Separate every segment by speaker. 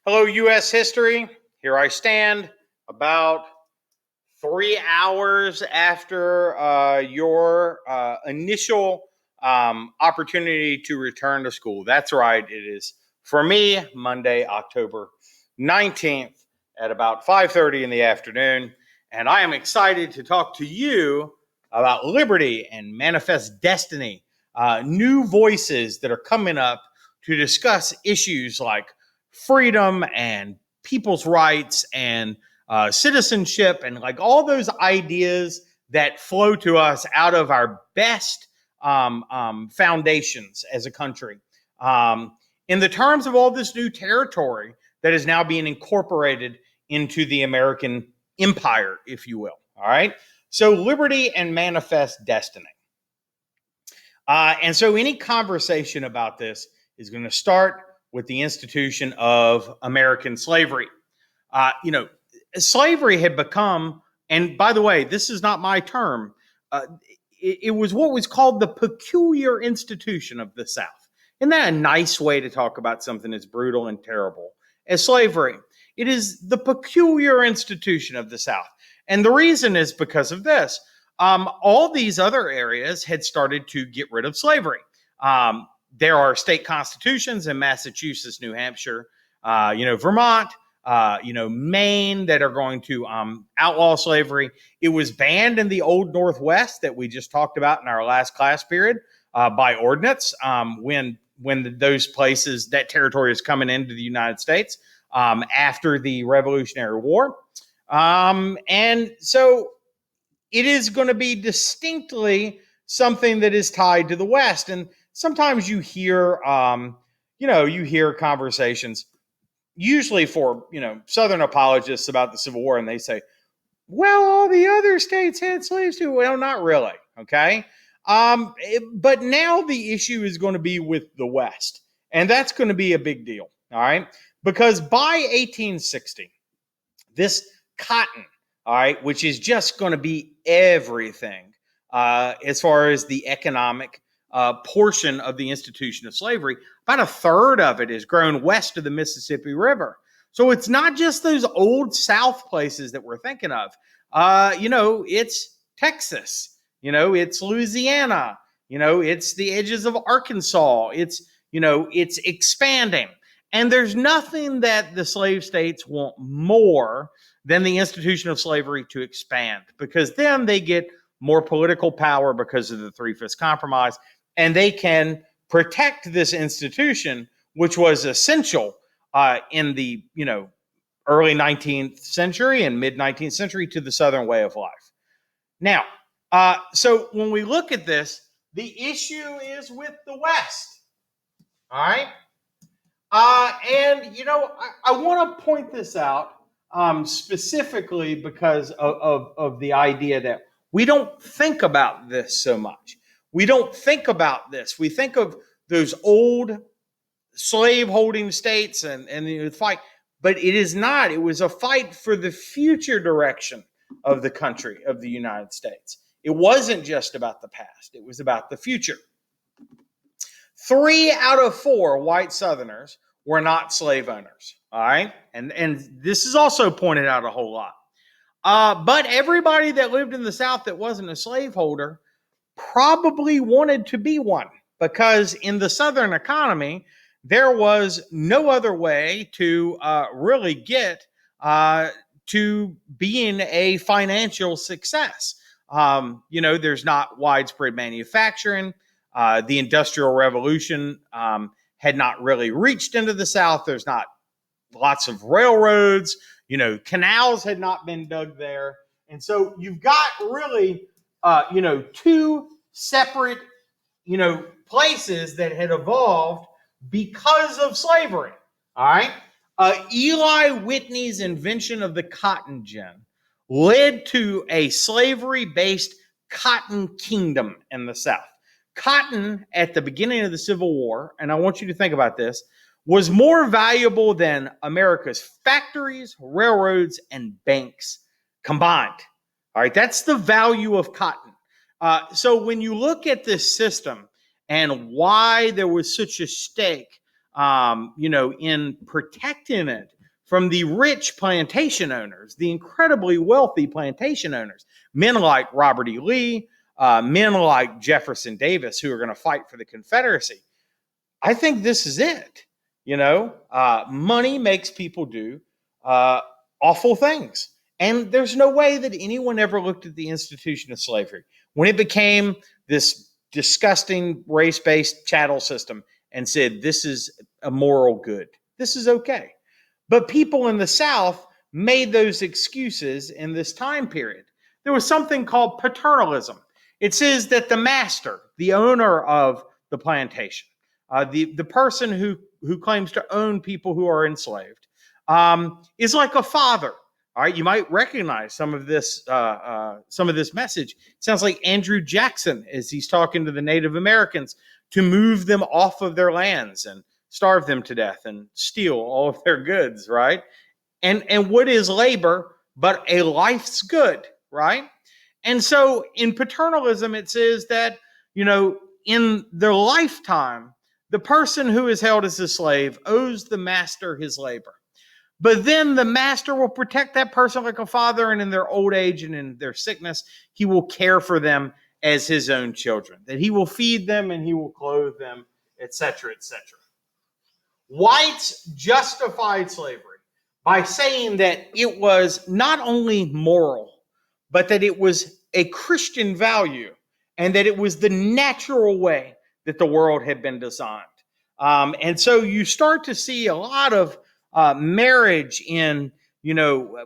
Speaker 1: Hello, U.S. history. Here I stand about 3 hours after your initial opportunity to return to school. That's right. It is, for me, Monday, October 19th at about 5:30 in the afternoon. And I am excited to talk to you about liberty and manifest destiny, new voices that are coming up to discuss issues like freedom and people's rights and citizenship and like all those ideas that flow to us out of our best foundations as a country. In the terms of all this new territory that is now being incorporated into the American empire, if you will. All right. So liberty and manifest destiny. And so any conversation about this is going to start with the institution of American slavery. Slavery had become, and by the way, this is not my term, it was what was called the peculiar institution of the South. Isn't that a nice way to talk about something as brutal and terrible as slavery? It is the peculiar institution of the South. And the reason is because of this. All these other areas had started to get rid of slavery. There are state constitutions in Massachusetts, New Hampshire, Vermont, Maine that are going to outlaw slavery. It was banned in the Old Northwest that we just talked about in our last class period by ordinance when those places, that territory is coming into the United States after the Revolutionary War. And so it is going to be distinctly something that is tied to the West. And sometimes you hear, you hear conversations, usually for, Southern apologists about the Civil War, and they say, well, all the other states had slaves too. Well, not really. Okay. But now the issue is going to be with the West, and that's going to be a big deal. All right. Because by 1860, this cotton, all right, which is just going to be everything as far as the economic portion of the institution of slavery, about a third of it is grown west of the Mississippi River. So it's not just those old South places that we're thinking of. It's Texas, it's Louisiana, it's the edges of Arkansas. It's expanding. And there's nothing that the slave states want more than the institution of slavery to expand, because then they get more political power because of the Three-Fifths Compromise, and they can protect this institution, which was essential in the early 19th century and mid 19th century to the Southern way of life. Now, so when we look at this, the issue is with the West. All right. I want to point this out specifically because of the idea that we don't think about this so much. We don't think about this. We think of those old slave-holding states and the fight, but it is not. It was a fight for the future direction of the country, of the United States. It wasn't just about the past. It was about the future. 3 out of 4 white Southerners were not slave owners. All right. And this is also pointed out a whole lot. But everybody that lived in the South that wasn't a slaveholder probably wanted to be one, because in the Southern economy, there was no other way to really get to being a financial success. There's not widespread manufacturing. The Industrial Revolution had not really reached into the South. There's not lots of railroads. Canals had not been dug there. And so you've got really, 2 separate, places that had evolved because of slavery. All right. Eli Whitney's invention of the cotton gin led to a slavery-based cotton kingdom in the South. Cotton at the beginning of the Civil War, and I want you to think about this, was more valuable than America's factories, railroads, and banks combined. All right, that's the value of cotton. So when you look at this system and why there was such a stake in protecting it from the rich plantation owners, the incredibly wealthy plantation owners, men like Robert E. Lee, men like Jefferson Davis, who are going to fight for the Confederacy. I think this is it. Money makes people do awful things. And there's no way that anyone ever looked at the institution of slavery when it became this disgusting race-based chattel system and said, this is a moral good. This is okay. But people in the South made those excuses in this time period. There was something called paternalism. It says that the master, the owner of the plantation, the person who claims to own people who are enslaved, is like a father. All right, you might recognize some of this message. It sounds like Andrew Jackson as he's talking to the Native Americans to move them off of their lands and starve them to death and steal all of their goods, right? And what is labor but a life's good, right? And so in paternalism, it says that, in their lifetime, the person who is held as a slave owes the master his labor. But then the master will protect that person like a father, and in their old age and in their sickness, he will care for them as his own children, that he will feed them and he will clothe them, etc., etc. Whites justified slavery by saying that it was not only moral, but that it was a Christian value and that it was the natural way that the world had been designed. And so you start to see a lot of marriage in,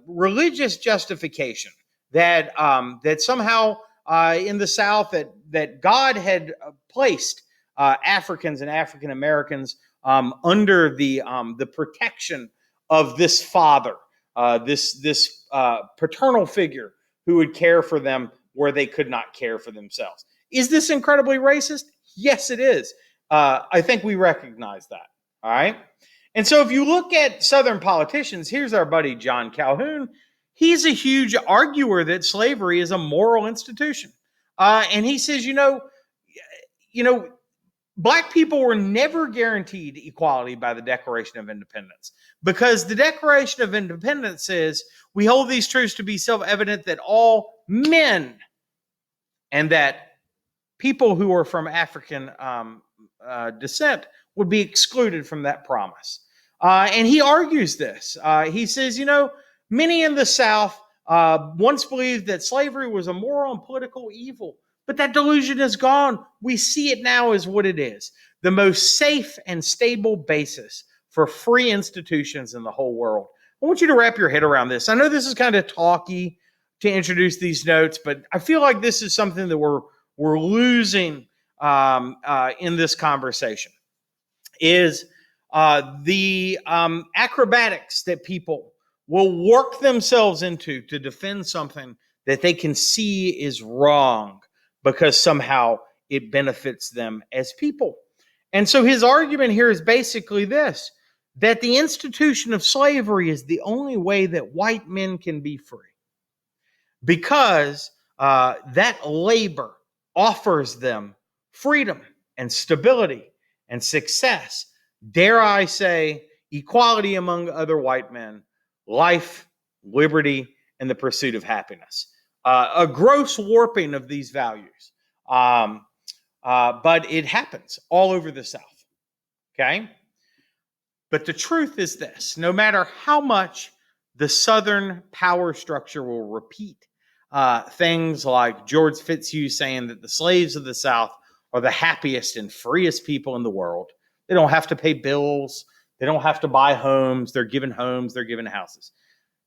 Speaker 1: religious justification that somehow in the South that God had placed Africans and African Americans under the protection of this father, this paternal figure who would care for them where they could not care for themselves. Is this incredibly racist? Yes, it is. I think we recognize that. All right. And so if you look at Southern politicians, here's our buddy John Calhoun. He's a huge arguer that slavery is a moral institution. And he says, Black people were never guaranteed equality by the Declaration of Independence, because the Declaration of Independence says we hold these truths to be self-evident that all men and that people who are from African descent would be excluded from that promise. And he argues this. He says, many in the South once believed that slavery was a moral and political evil. But that delusion is gone. We see it now as what it is: the most safe and stable basis for free institutions in the whole world. I want you to wrap your head around this. I know this is kind of talky to introduce these notes, but I feel like this is something that we're losing in this conversation. Is the acrobatics that people will work themselves into to defend something that they can see is wrong, because somehow it benefits them as people. And so his argument here is basically this: that the institution of slavery is the only way that white men can be free, because that labor offers them freedom and stability and success. Dare I say, equality among other white men, life, liberty, and the pursuit of happiness. A gross warping of these values. But it happens all over the South. Okay? But the truth is this: no matter how much the Southern power structure will repeat things like George Fitzhugh saying that the slaves of the South are the happiest and freest people in the world. They don't have to pay bills. They don't have to buy homes. They're given homes. They're given houses.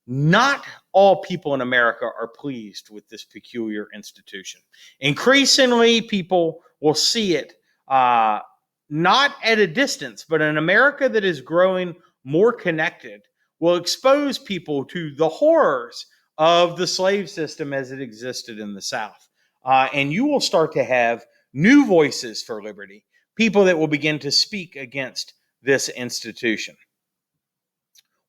Speaker 1: Not all people in America are pleased with this peculiar institution. Increasingly, people will see it not at a distance, but an America that is growing more connected will expose people to the horrors of the slave system as it existed in the South. And you will start to have new voices for liberty, people that will begin to speak against this institution.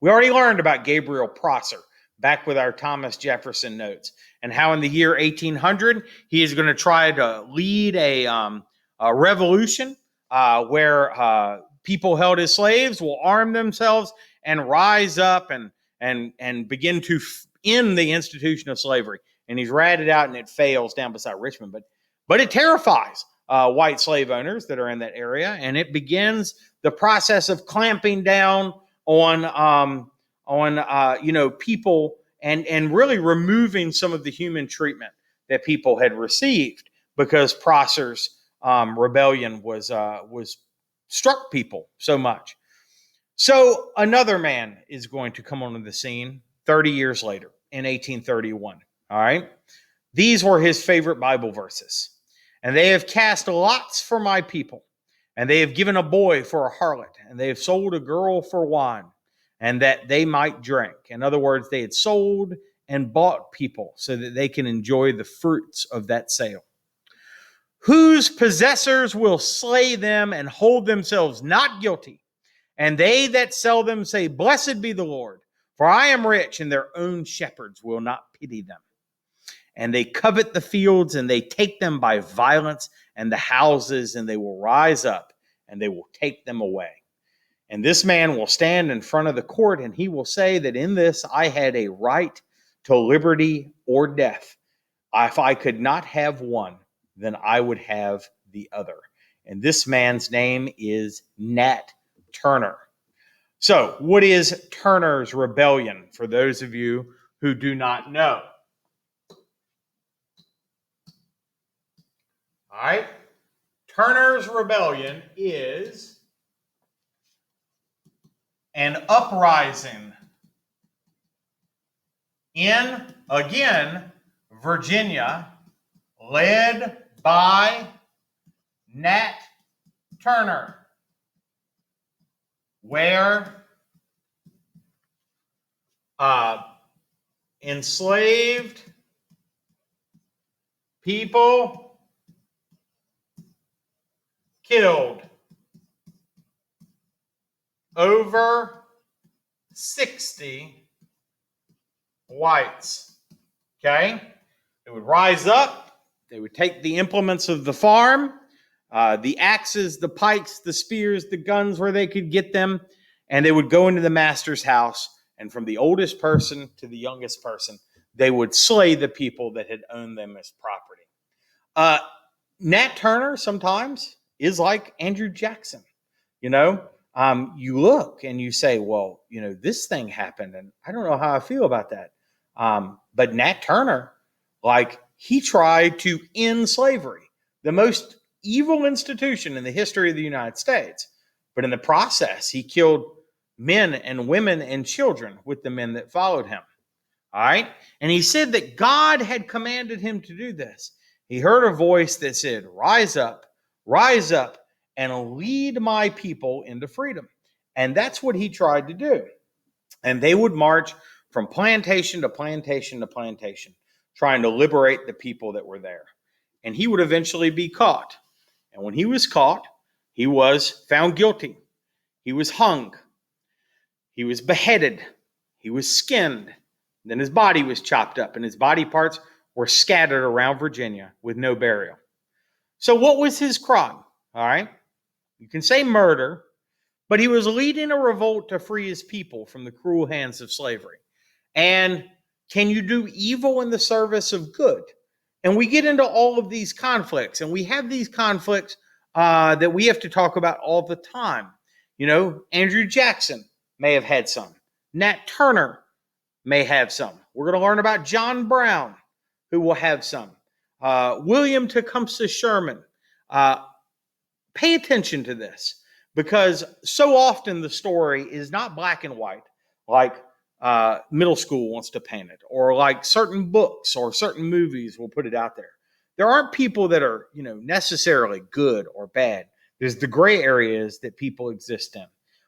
Speaker 1: We already learned about Gabriel Prosser back with our Thomas Jefferson notes, and how in the year 1800 he is going to try to lead a revolution where people held as slaves will arm themselves and rise up and begin to end the institution of slavery. And he's ratted out, and it fails down beside Richmond. But it terrifies white slave owners that are in that area, and it begins the process of clamping down on people and really removing some of the human treatment that people had received because Prosser's rebellion was struck people so much. So another man is going to come onto the scene 30 years later in 1831. All right. These were his favorite Bible verses. And they have cast lots for my people, and they have given a boy for a harlot, and they have sold a girl for wine, and that they might drink. In other words, they had sold and bought people so that they can enjoy the fruits of that sale. Whose possessors will slay them and hold themselves not guilty, and they that sell them say, Blessed be the Lord, for I am rich, and their own shepherds will not pity them. And they covet the fields, and they take them by violence, and the houses, and they will rise up, and they will take them away. And this man will stand in front of the court, and he will say that in this I had a right to liberty or death. If I could not have one, then I would have the other. And this man's name is Nat Turner. So, what is Turner's Rebellion, for those of you who do not know? All right. Turner's Rebellion is an uprising in, again, Virginia, led by Nat Turner, where enslaved people killed over 60 whites. Okay? They would rise up. They would take the implements of the farm, the axes, the pikes, the spears, the guns where they could get them, and they would go into the master's house, and from the oldest person to the youngest person, they would slay the people that had owned them as property. Nat Turner sometimes is like Andrew Jackson. You look and you say, well, this thing happened, and I don't know how I feel about that. But Nat Turner, he tried to end slavery, the most evil institution in the history of the United States. But in the process, he killed men and women and children with the men that followed him. All right. And he said that God had commanded him to do this. He heard a voice that said, rise up, and lead my people into freedom. And that's what he tried to do. And they would march from plantation to plantation to plantation, trying to liberate the people that were there. And he would eventually be caught. And when he was caught, he was found guilty. He was hung. He was beheaded. He was skinned. Then his body was chopped up, and his body parts were scattered around Virginia with no burial. So what was his crime? All right. You can say murder, but he was leading a revolt to free his people from the cruel hands of slavery. And can you do evil in the service of good? And we get into all of these conflicts, and we have these conflicts that we have to talk about all the time. Andrew Jackson may have had some. Nat Turner may have some. We're going to learn about John Brown, who will have some. William Tecumseh Sherman. Pay attention to this, because so often the story is not black and white, like middle school wants to paint it, or like certain books or certain movies will put it out there. There aren't people that are, necessarily good or bad. There's the gray areas that people exist in.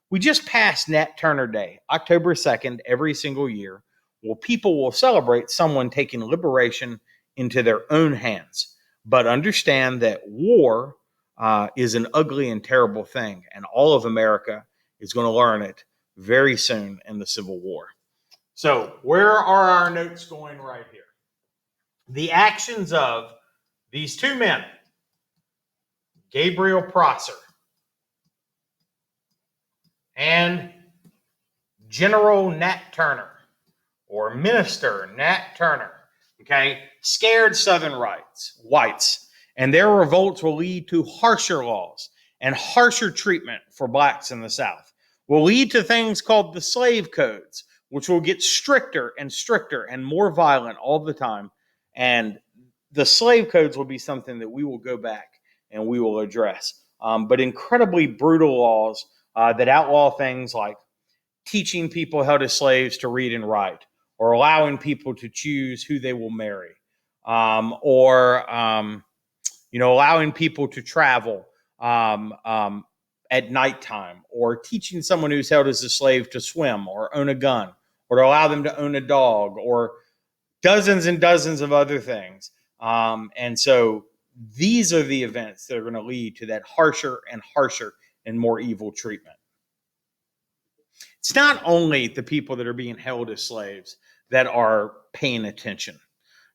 Speaker 1: We just passed Nat Turner Day, October 2nd, every single year. Well, people will celebrate someone taking liberation into their own hands. But understand that war is an ugly and terrible thing, and all of America is going to learn it very soon in the Civil War. So where are our notes going right here? The actions of these two men, Gabriel Prosser and General Nat Turner, or Minister Nat Turner, okay, scared Southern whites, and their revolts will lead to harsher laws and harsher treatment for blacks in the South, will lead to things called the slave codes, which will get stricter and stricter and more violent all the time. And the slave codes will be something that we will go back and we will address. But incredibly brutal laws that outlaw things like teaching people held as slaves to read and write, or allowing people to choose who they will marry, allowing people to travel at nighttime, or teaching someone who's held as a slave to swim or own a gun, or to allow them to own a dog, or dozens and dozens of other things. And so these are the events that are going to lead to that harsher and harsher and more evil treatment. It's not only the people that are being held as slaves that are paying attention.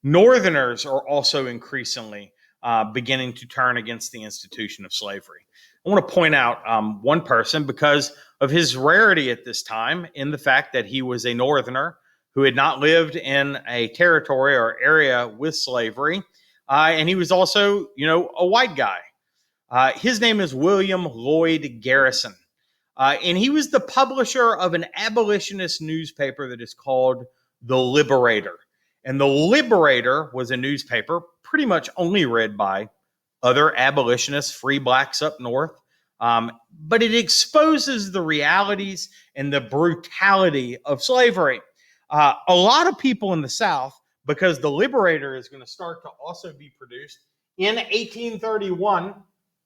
Speaker 1: Northerners are also increasingly beginning to turn against the institution of slavery. I want to point out one person because of his rarity at this time, in the fact that he was a Northerner who had not lived in a territory or area with slavery. And he was also, a white guy. His name is William Lloyd Garrison. And he was the publisher of an abolitionist newspaper that is called The Liberator. And The Liberator was a newspaper pretty much only read by other abolitionists, free blacks up north. But it exposes the realities and the brutality of slavery. A lot of people in the South, because The Liberator is going to start to also be produced in 1831,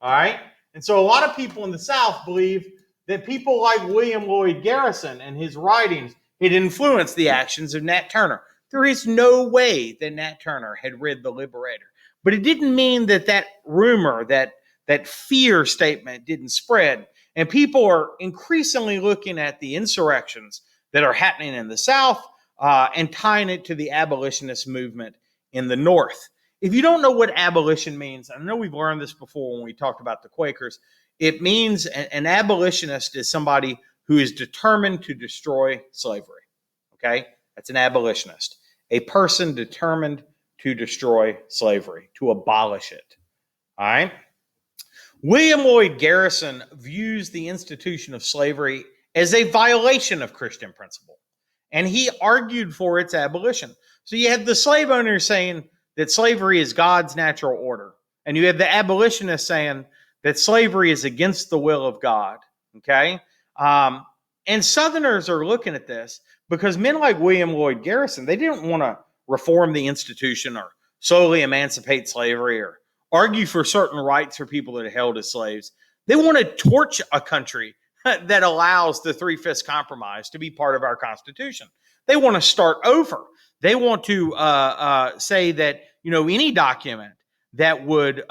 Speaker 1: all right? And so a lot of people in the South believe that people like William Lloyd Garrison and his writings had influenced the actions of Nat Turner. There is no way that Nat Turner had read The Liberator. But it didn't mean that rumor, that fear statement didn't spread. And people are increasingly looking at the insurrections that are happening in the South and tying it to the abolitionist movement in the North. If you don't know what abolition means, I know we've learned this before when we talked about the Quakers. It means an abolitionist is somebody who is determined to destroy slavery. Okay? That's an abolitionist. A person determined to destroy slavery, to abolish it. All right? William Lloyd Garrison views the institution of slavery as a violation of Christian principle, and he argued for its abolition. So you have the slave owners saying that slavery is God's natural order, and you have the abolitionists saying that slavery is against the will of God, okay? And Southerners are looking at this because men like William Lloyd Garrison, they didn't want to reform the institution or solely emancipate slavery or argue for certain rights for people that are held as slaves. They want to torch a country that allows the Three-Fifths Compromise to be part of our Constitution. They want to start over. They want to say that, any document that would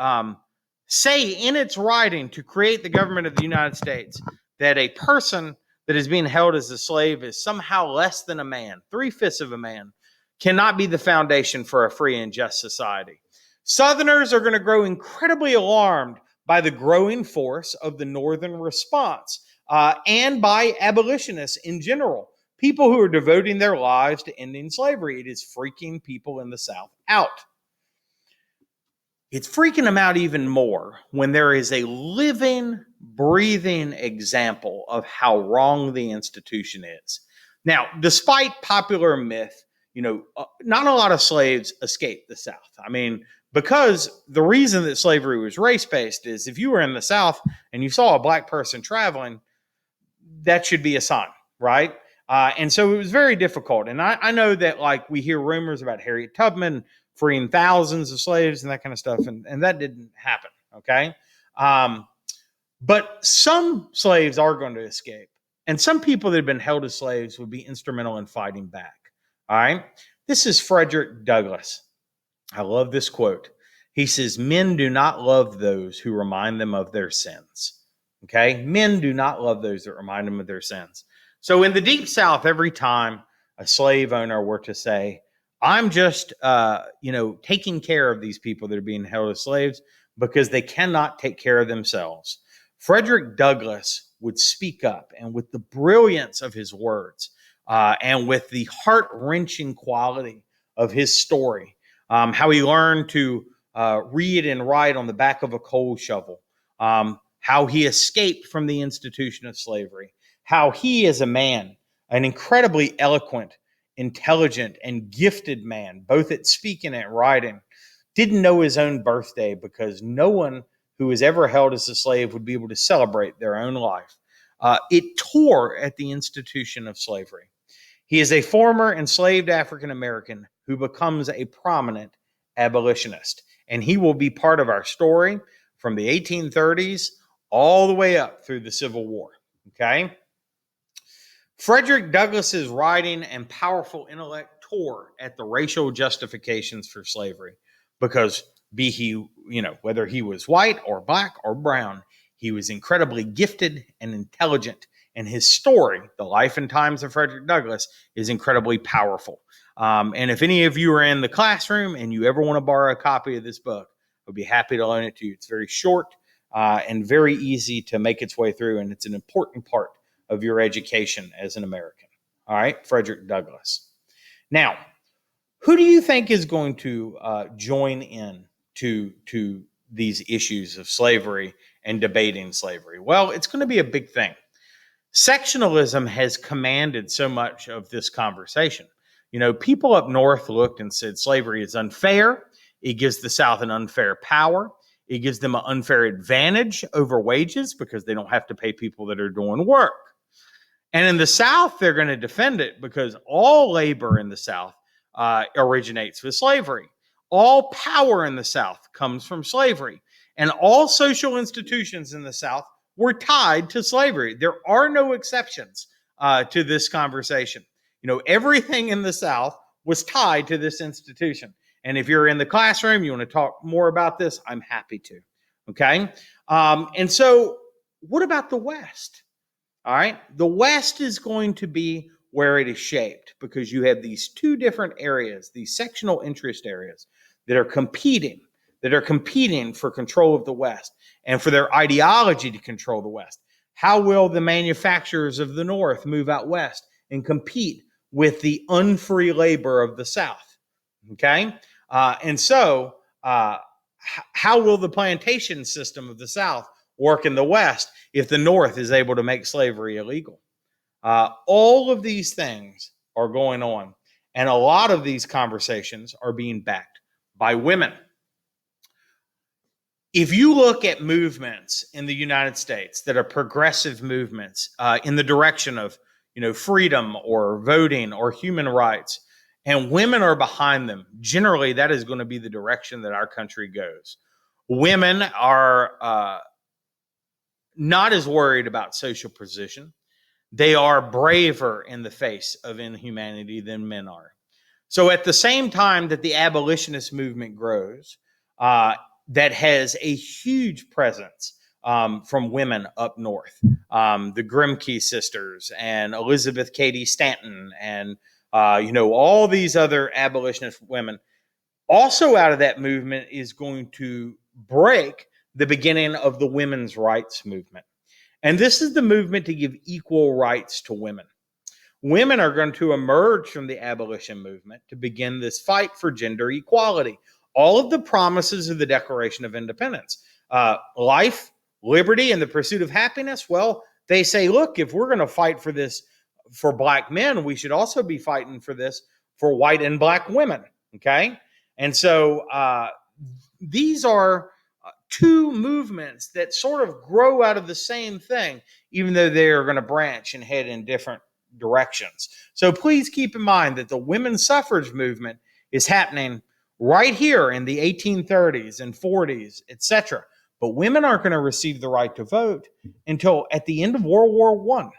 Speaker 1: say in its writing to create the government of the United States that a person that is being held as a slave is somehow less than a man, 3/5 of a man, cannot be the foundation for a free and just society. Southerners are going to grow incredibly alarmed by the growing force of the Northern response and by abolitionists in general, people who are devoting their lives to ending slavery. It is freaking people in the South out. It's freaking them out even more when there is a living, breathing example of how wrong the institution is. Now, despite popular myth, not a lot of slaves escaped the South. I mean, because the reason that slavery was race-based is if you were in the South and you saw a black person traveling, that should be a sign, right? And so it was very difficult. And I know that, we hear rumors about Harriet Tubman freeing thousands of slaves and that kind of stuff, and that didn't happen, okay? But some slaves are going to escape, and some people that have been held as slaves would be instrumental in fighting back, all right? This is Frederick Douglass. I love this quote. He says, "Men do not love those who remind them of their sins." Okay? Men do not love those that remind them of their sins. So in the Deep South, every time a slave owner were to say, "I'm just, taking care of these people that are being held as slaves because they cannot take care of themselves," Frederick Douglass would speak up, and with the brilliance of his words, and with the heart-wrenching quality of his story, how he learned to read and write on the back of a coal shovel, how he escaped from the institution of slavery, how he, as a man, an incredibly eloquent, intelligent, and gifted man, both at speaking and writing, didn't know his own birthday because no one who was ever held as a slave would be able to celebrate their own life. It tore at the institution of slavery. He is a former enslaved African American who becomes a prominent abolitionist, and he will be part of our story from the 1830s all the way up through the Civil War. Okay? Frederick Douglass's writing and powerful intellect tore at the racial justifications for slavery because be he, whether he was white or black or brown, he was incredibly gifted and intelligent. And his story, The Life and Times of Frederick Douglass, is incredibly powerful. And if any of you are in the classroom and you ever want to borrow a copy of this book, I'd be happy to loan it to you. It's very short and very easy to make its way through, and it's an important part of your education as an American. All right, Frederick Douglass. Now, who do you think is going to join in to these issues of slavery and debating slavery? Well, it's going to be a big thing. Sectionalism has commanded so much of this conversation. People up north looked and said slavery is unfair. It gives the South an unfair power. It gives them an unfair advantage over wages because they don't have to pay people that are doing work. And in the South, they're going to defend it because all labor in the South originates with slavery. All power in the South comes from slavery. And all social institutions in the South were tied to slavery. There are no exceptions to this conversation. Everything in the South was tied to this institution. And if you're in the classroom, you want to talk more about this, I'm happy to. Okay? And so what about the West? All right? The West is going to be where it is shaped because you have these two different areas, these sectional interest areas that are competing for control of the West and for their ideology to control the West. How will the manufacturers of the North move out West and compete with the unfree labor of the South? Okay? And so how will the plantation system of the South work in the West if the North is able to make slavery illegal? All of these things are going on, and a lot of these conversations are being backed by women. If you look at movements in the United States that are progressive movements in the direction of freedom or voting or human rights, and women are behind them, generally that is going to be the direction that our country goes. Women are not as worried about social position. They are braver in the face of inhumanity than men are. So at the same time that the abolitionist movement grows, that has a huge presence from women up north, the Grimke sisters and Elizabeth Cady Stanton and all these other abolitionist women. Also out of that movement is going to break the beginning of the women's rights movement. And this is the movement to give equal rights to women. Women are going to emerge from the abolition movement to begin this fight for gender equality. All of the promises of the Declaration of Independence, life, liberty, and the pursuit of happiness. Well, they say, look, if we're going to fight for this for black men, we should also be fighting for this for white and black women. Okay. And so these are two movements that sort of grow out of the same thing, even though they are going to branch and head in different directions. So please keep in mind that the women's suffrage movement is happening right here in the 1830s and 40s, etc. But women aren't going to receive the right to vote until at the end of World War I.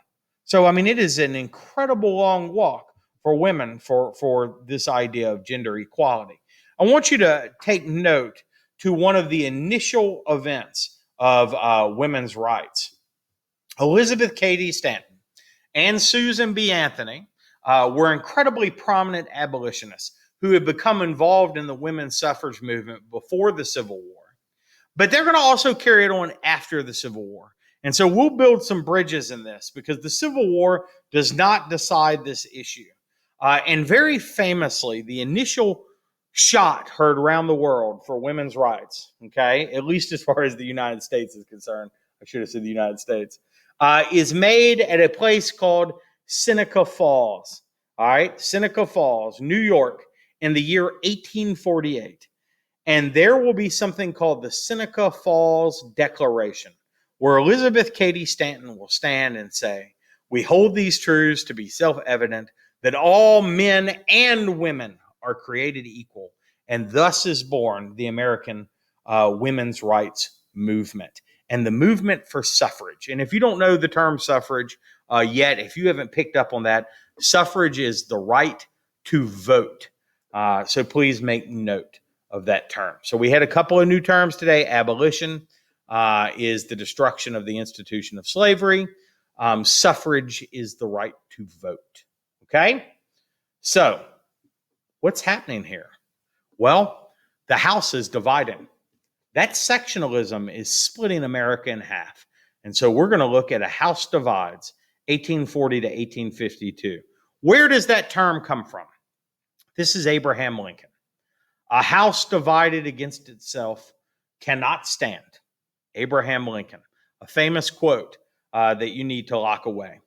Speaker 1: So, it is an incredible long walk for women for this idea of gender equality. I want you to take note to one of the initial events of women's rights. Elizabeth Cady Stanton and Susan B. Anthony were incredibly prominent abolitionists who had become involved in the women's suffrage movement before the Civil War. But they're going to also carry it on after the Civil War. And so we'll build some bridges in this because the Civil War does not decide this issue. And very famously, the initial shot heard around the world for women's rights, okay, at least as far as the United States is concerned, I should have said the United States, is made at a place called Seneca Falls. All right, Seneca Falls, New York, in the year 1848. And there will be something called the Seneca Falls Declaration, where Elizabeth Cady Stanton will stand and say, "We hold these truths to be self-evident that all men and women are created equal, and thus is born the American women's rights movement and the movement for suffrage." And if you don't know the term suffrage yet, if you haven't picked up on that, suffrage is the right to vote. So please make note of that term. So we had a couple of new terms today. Abolition is the destruction of the institution of slavery. Suffrage is the right to vote. Okay? So what's happening here? Well, the House is dividing. That sectionalism is splitting America in half. And so we're going to look at a House divides, 1840 to 1852. Where does that term come from? This is Abraham Lincoln. A house divided against itself cannot stand. Abraham Lincoln, a famous quote that you need to lock away.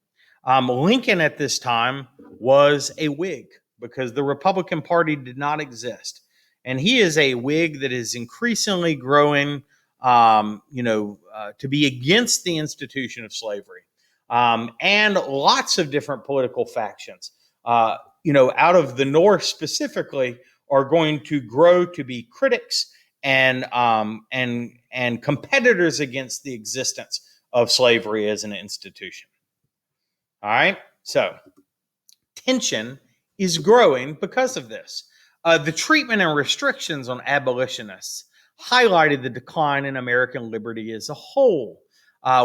Speaker 1: Lincoln at this time was a Whig because the Republican Party did not exist. And he is a Whig that is increasingly growing, to be against the institution of slavery. And lots of different political factions, out of the North specifically, are going to grow to be critics and competitors against the existence of slavery as an institution. All right, so tension is growing because of this. The treatment and restrictions on abolitionists highlighted the decline in American liberty as a whole.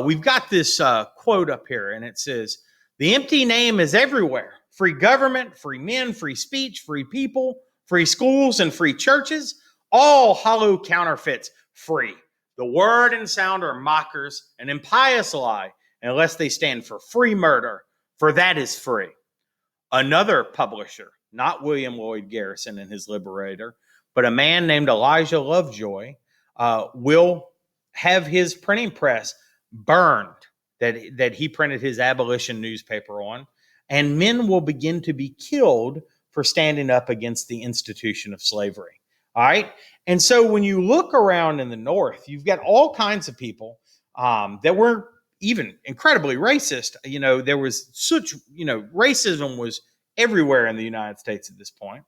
Speaker 1: We've got this quote up here, and it says, "The empty name is everywhere. Free government, free men, free speech, free people, free schools, and free churches, all hollow counterfeits, free. The word and sound are mockers, an impious lie, unless they stand for free murder, for that is free." Another publisher, not William Lloyd Garrison and his Liberator, but a man named Elijah Lovejoy, will have his printing press burned that he printed his abolition newspaper on, and men will begin to be killed for standing up against the institution of slavery. All right. And so when you look around in the North, you've got all kinds of people that were even incredibly racist. There was such, racism was everywhere in the United States at this point.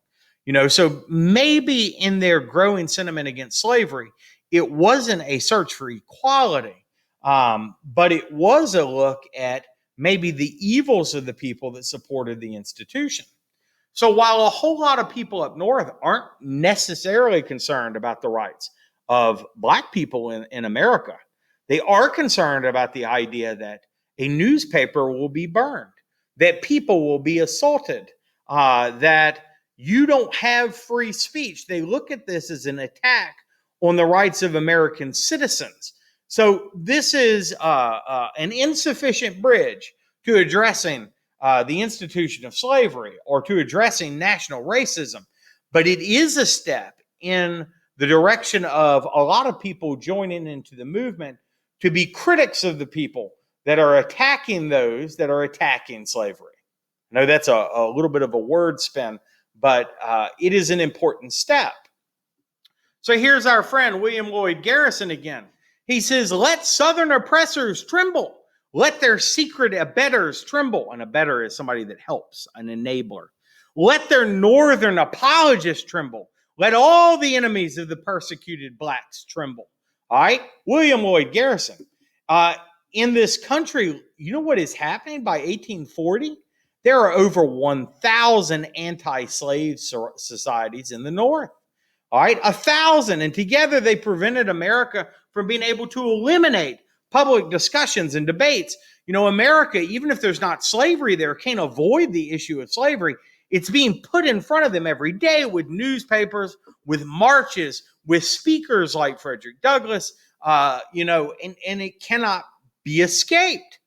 Speaker 1: So maybe in their growing sentiment against slavery, it wasn't a search for equality, but it was a look at maybe the evils of the people that supported the institution. So while a whole lot of people up north aren't necessarily concerned about the rights of Black people in America, they are concerned about the idea that a newspaper will be burned, that people will be assaulted, that you don't have free speech. They look at this as an attack on the rights of American citizens. So this is an insufficient bridge to addressing the institution of slavery or to addressing national racism. But it is a step in the direction of a lot of people joining into the movement to be critics of the people that are attacking those that are attacking slavery. I know that's a little bit of a word spin, but it is an important step. So here's our friend William Lloyd Garrison again. He says, "Let Southern oppressors tremble. Let their secret abettors tremble." An abettor is somebody that helps, an enabler. "Let their Northern apologists tremble. Let all the enemies of the persecuted Blacks tremble." All right, William Lloyd Garrison. In this country, you know what is happening by 1840? There are over 1,000 anti-slave societies in the North. All right, 1,000. And together they prevented America from being able to eliminate public discussions and debates. America, even if there's not slavery there, can't avoid the issue of slavery. It's being put in front of them every day with newspapers, with marches, with speakers like Frederick Douglass, and it cannot be escaped.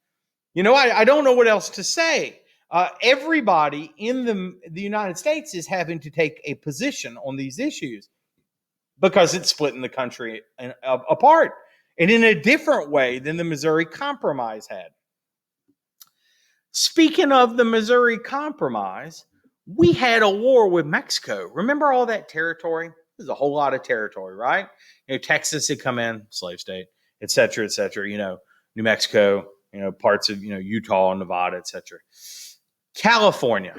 Speaker 1: I don't know what else to say. Everybody in the United States is having to take a position on these issues because it's splitting the country apart, and in a different way than the Missouri Compromise had. Speaking of the Missouri Compromise, we had a war with Mexico. Remember all that territory? There's a whole lot of territory, right? Texas had come in, slave state, et cetera, New Mexico, parts of, Utah, Nevada, et cetera. California.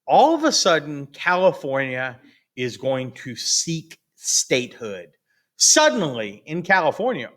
Speaker 1: All of a sudden, California is going to seek statehood. Suddenly, in California,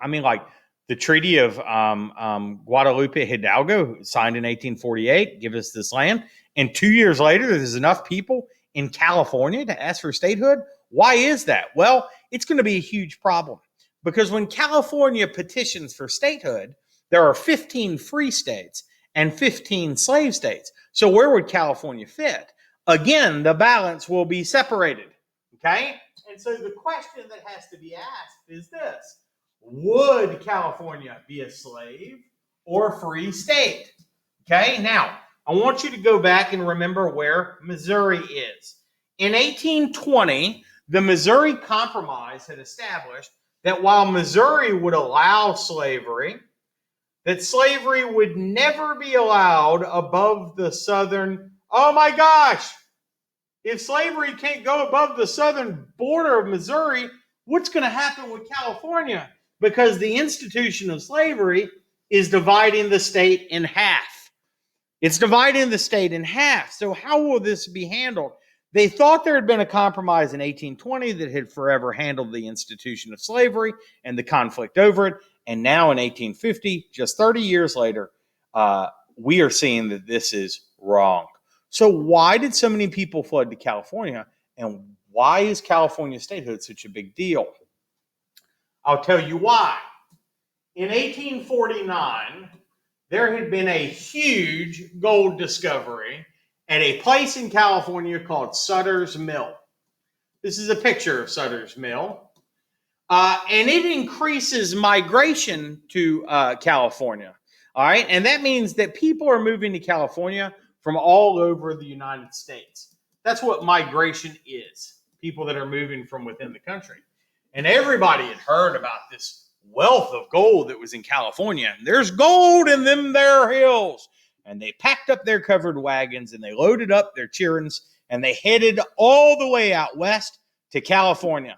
Speaker 1: the Treaty of Guadalupe Hidalgo, signed in 1848, give us this land. And 2 years later, there's enough people in California to ask for statehood. Why is that? Well, it's going to be a huge problem because when California petitions for statehood, there are 15 free states and 15 slave states. So where would California fit? Again, the balance will be separated. Okay? And so the question that has to be asked is this: would California be a slave or a free state? Okay, now I want you to go back and remember where Missouri is. In 1820, the Missouri Compromise had established that while Missouri would allow slavery, that slavery would never be allowed above the southern. Oh my gosh! If slavery can't go above the southern border of Missouri, what's going to happen with California? Because the institution of slavery is dividing the state in half. It's dividing the state in half. So how will this be handled? They thought there had been a compromise in 1820 that had forever handled the institution of slavery and the conflict over it. And now in 1850, just 30 years later, we are seeing that this is wrong. So why did so many people flood to California? And why is California statehood such a big deal? I'll tell you why. In 1849, there had been a huge gold discovery at a place in California called Sutter's Mill. This is a picture of Sutter's Mill. And it increases migration to California. All right. And that means that people are moving to California from all over the United States. That's what migration is. People that are moving from within the country. And everybody had heard about this wealth of gold that was in California. And there's gold in them there hills. And they packed up their covered wagons and they loaded up their childrens and they headed all the way out west to California.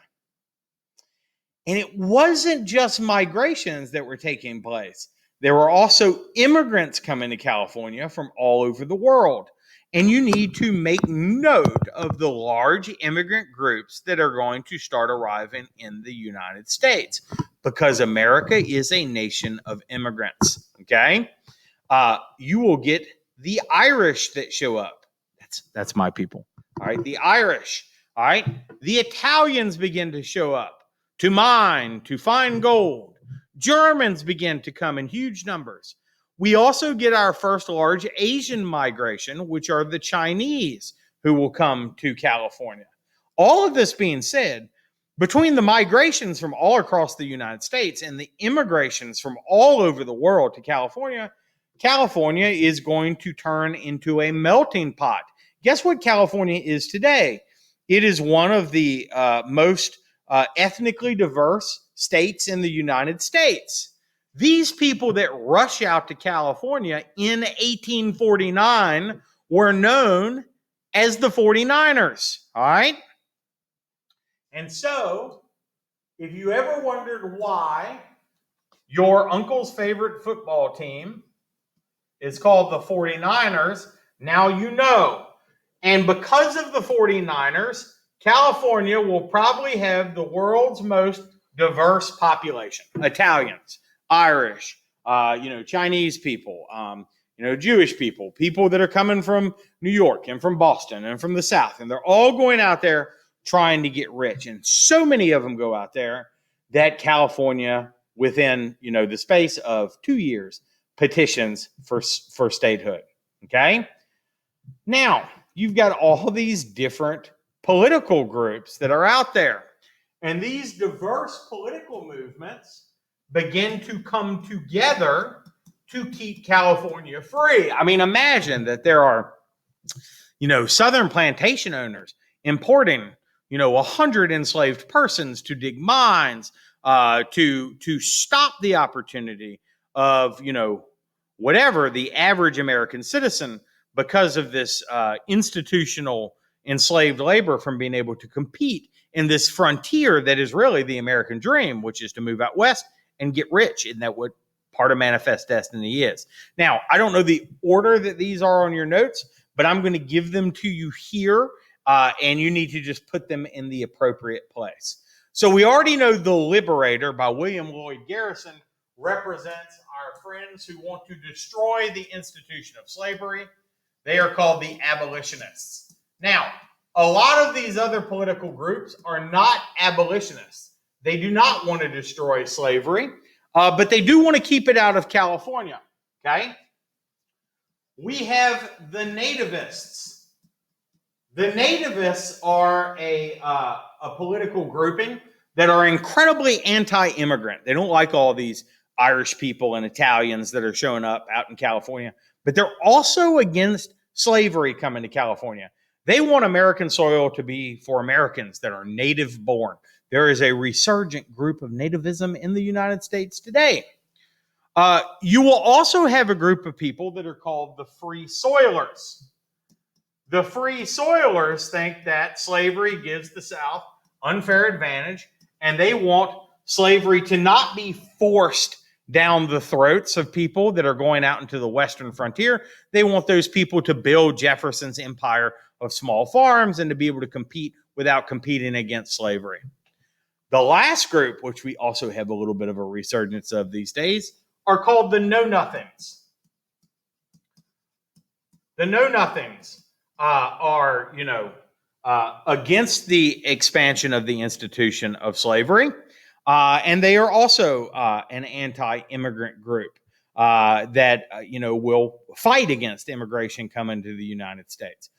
Speaker 1: And it wasn't just migrations that were taking place. There were also immigrants coming to California from all over the world. And you need to make note of the large immigrant groups that are going to start arriving in the United States because America is a nation of immigrants. Okay? You will get the Irish that show up. That's my people. All right? The Irish. All right? The Italians begin to show up to mine, to find gold. Germans begin to come in huge numbers. We also get our first large Asian migration, which are the Chinese who will come to California. All of this being said, between the migrations from all across the United States and the immigrations from all over the world to California, California is going to turn into a melting pot. Guess what California is today? It is one of the most ethnically diverse states in the United States. These people that rush out to California in 1849 were known as the 49ers, all right? And so, if you ever wondered why your uncle's favorite football team is called the 49ers, now you know. And because of the 49ers, California will probably have the world's most diverse population. Italians, Irish, Chinese people, Jewish people, people that are coming from New York and from Boston and from the South. And they're all going out there trying to get rich. And so many of them go out there that California, within, the space of 2 years, petitions for statehood. Okay? Now, you've got all these different political groups that are out there. And these diverse political movements begin to come together to keep California free. I mean, imagine that there are, Southern plantation owners importing, 100 enslaved persons to dig mines, to stop the opportunity of, whatever the average American citizen, because of this institutional enslaved labor, from being able to compete in this frontier that is really the American dream, which is to move out west and get rich. Isn't that what part of Manifest Destiny is? Now, I don't know the order that these are on your notes, but I'm going to give them to you here, and you need to just put them in the appropriate place. So we already know The Liberator by William Lloyd Garrison represents our friends who want to destroy the institution of slavery. They are called the abolitionists. Now, a lot of these other political groups are not abolitionists. They do not want to destroy slavery, but they do want to keep it out of California. Okay? We have the nativists. The nativists are a political grouping that are incredibly anti-immigrant. They don't like all these Irish people and Italians that are showing up out in California, but they're also against slavery coming to California. They want American soil to be for Americans that are native born. There is a resurgent group of nativism in the United States today. You will also have a group of people that are called the Free Soilers. The Free Soilers think that slavery gives the South unfair advantage, and they want slavery to not be forced down the throats of people that are going out into the western frontier. They want those people to build Jefferson's empire of small farms and to be able to compete without competing against slavery. The last group, which we also have a little bit of a resurgence of these days, are called the Know-Nothings. The Know-Nothings are, against the expansion of the institution of slavery. And they are also an anti-immigrant group that, will fight against immigration coming to the United States.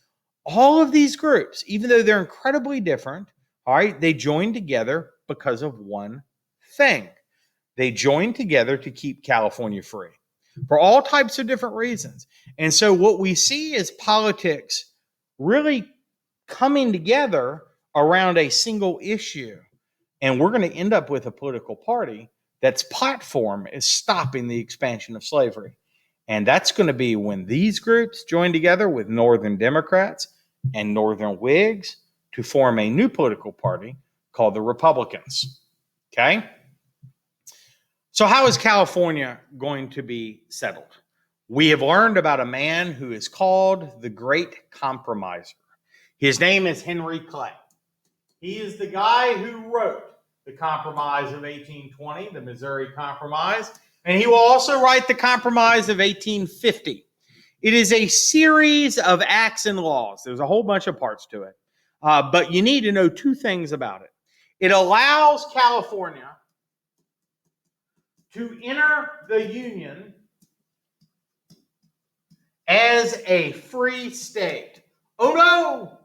Speaker 1: All of these groups, even though they're incredibly different, all right, they join together because of one thing. They join together to keep California free for all types of different reasons. And so what we see is politics really coming together around a single issue. And we're going to end up with a political party that's platform is stopping the expansion of slavery. And that's going to be when these groups join together with Northern Democrats and Northern Whigs to form a new political party called the Republicans. Okay? So how is California going to be settled? We have learned about a man who is called the Great Compromiser. His name is Henry Clay. He is the guy who wrote the Compromise of 1820, the Missouri Compromise, and he will also write the Compromise of 1850. It is a series of acts and laws. There's a whole bunch of parts to it, but you need to know two things about it. It allows California to enter the Union as a free state. Oh no!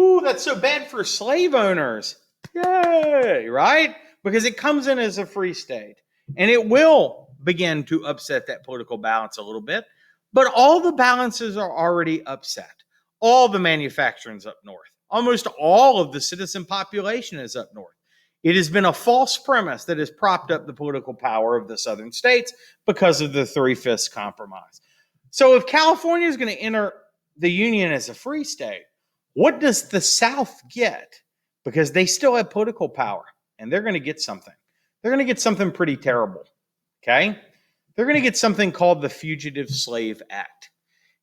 Speaker 1: Ooh, that's so bad for slave owners. Yay, right? Because it comes in as a free state. And it will begin to upset that political balance a little bit. But all the balances are already upset. All the manufacturing's up north. Almost all of the citizen population is up north. It has been a false premise that has propped up the political power of the southern states because of the 3/5 compromise. So if California is going to enter the Union as a free state, what does the South get? Because they still have political power, and they're going to get something. They're going to get something pretty terrible, okay? They're going to get something called the Fugitive Slave Act.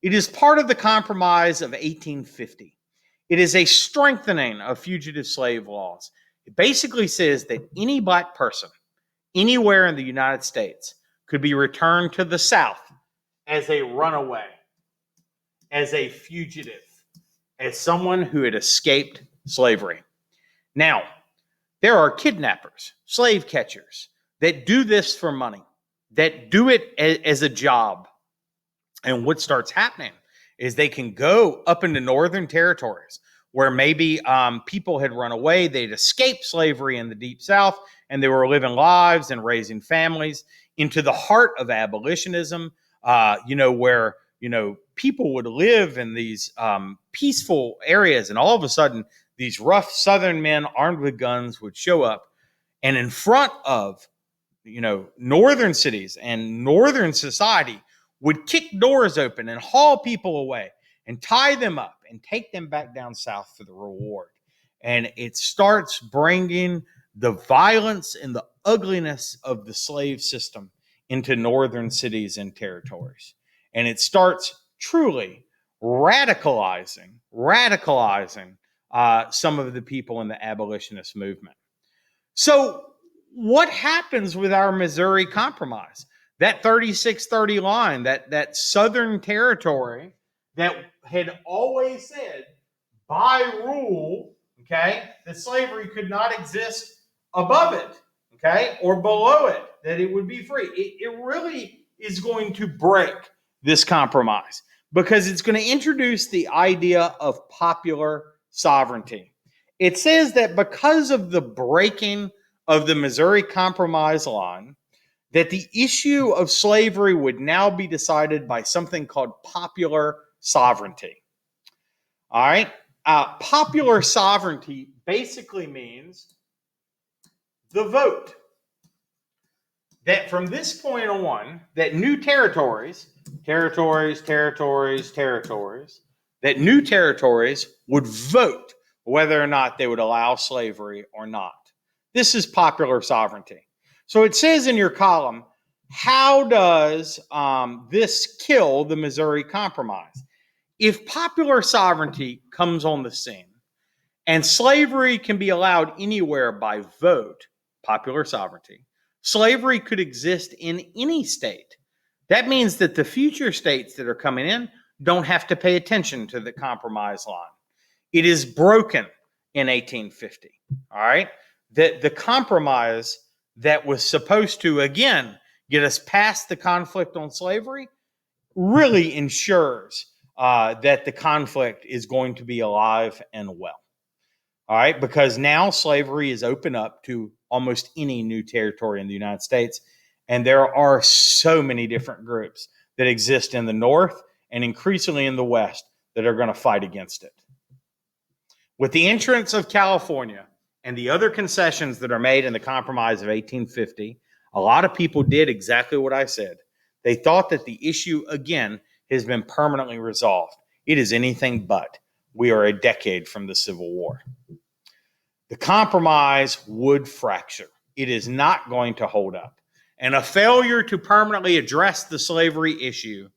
Speaker 1: It is part of the Compromise of 1850. It is a strengthening of fugitive slave laws. It basically says that any black person anywhere in the United States could be returned to the South as a runaway, as a fugitive, as someone who had escaped slavery. Now, there are kidnappers, slave catchers that do this for money, that do it as a job. And what starts happening is they can go up into northern territories where maybe people had run away, they'd escaped slavery in the Deep South, and they were living lives and raising families, into the heart of abolitionism, where people would live in these peaceful areas, and all of a sudden, these rough Southern men armed with guns would show up, and in front of northern cities and northern society would kick doors open and haul people away and tie them up and take them back down south for the reward. And it starts bringing the violence and the ugliness of the slave system into northern cities and territories. And it starts truly radicalizing some of the people in the abolitionist movement. So what happens with our Missouri Compromise? That 3630 line, that Southern territory that had always said, by rule, that slavery could not exist above it, or below it, that it would be free. It really is going to break this compromise because it's going to introduce the idea of popular sovereignty. It says that because of the breaking of the Missouri Compromise line, that the issue of slavery would now be decided by something called popular sovereignty. All right? Popular sovereignty basically means the vote. That from this point on, that new territories, that new territories would vote whether or not they would allow slavery or not. This is popular sovereignty. So it says in your column, how does this kill the Missouri Compromise? If popular sovereignty comes on the scene and slavery can be allowed anywhere by vote, popular sovereignty, slavery could exist in any state. That means that the future states that are coming in don't have to pay attention to the compromise line. It is broken in 1850, all right? The compromise that was supposed to, again, get us past the conflict on slavery really ensures that the conflict is going to be alive and well. All right, because now slavery is open up to almost any new territory in the United States. And there are so many different groups that exist in the North and increasingly in the West that are going to fight against it. With the entrance of California and the other concessions that are made in the Compromise of 1850, a lot of people did exactly what I said. They thought that the issue, again, has been permanently resolved. It is anything but. We are a decade from the Civil War. The compromise would fracture. It is not going to hold up. And a failure to permanently address the slavery issue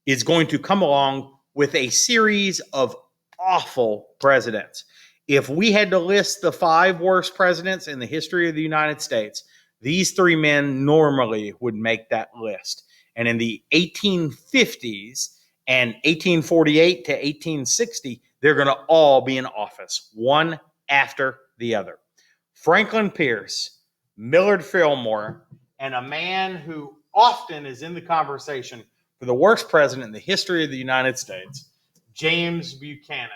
Speaker 1: is going to come along with a series of awful presidents. If we had to list the 5 worst presidents in the history of the United States, these 3 men normally would make that list. And in the 1850s and 1848 to 1860, they're going to all be in office, one after the other. Franklin Pierce, Millard Fillmore, and a man who often is in the conversation for the worst president in the history of the United States, James Buchanan.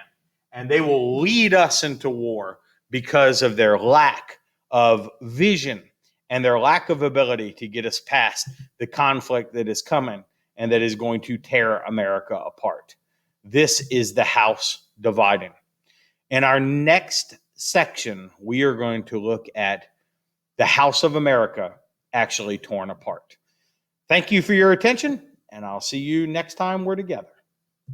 Speaker 1: And they will lead us into war because of their lack of vision and their lack of ability to get us past the conflict that is coming and that is going to tear America apart. This is the house dividing. In our next section, we are going to look at the House of America actually torn apart. Thank you for your attention, and I'll see you next time we're together.